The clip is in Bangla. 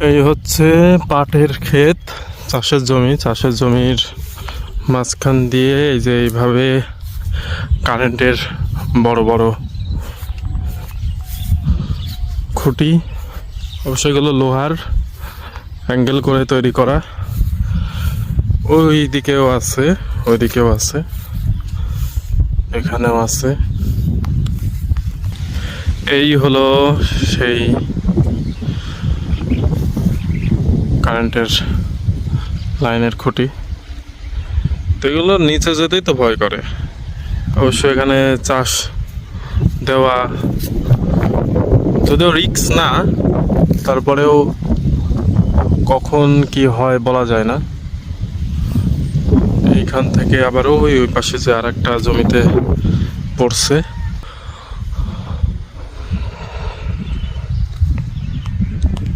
এই হচ্ছে পাটের ক্ষেত, চাষের জমির মাঝখান দিয়ে এই যে এইভাবে কারেন্টের বড় বড় খুঁটি, অবশ্যই এগুলো লোহার অ্যাঙ্গেল করে তৈরি করা। ওই দিকেও আছে, এখানেও আছে। এই হলো সেই কারেন্টের লাইনের খুঁটি। তো এগুলো নিচে যেতেই তো ভয় করে। অবশ্যই এখানে চাষ দেওয়া যদিও রিস্ক না, তারপরেও কখন কি হয় বলা যায় না। এইখান থেকে আবার ওই পাশে যে আর একটা জমিতে পড়ছে।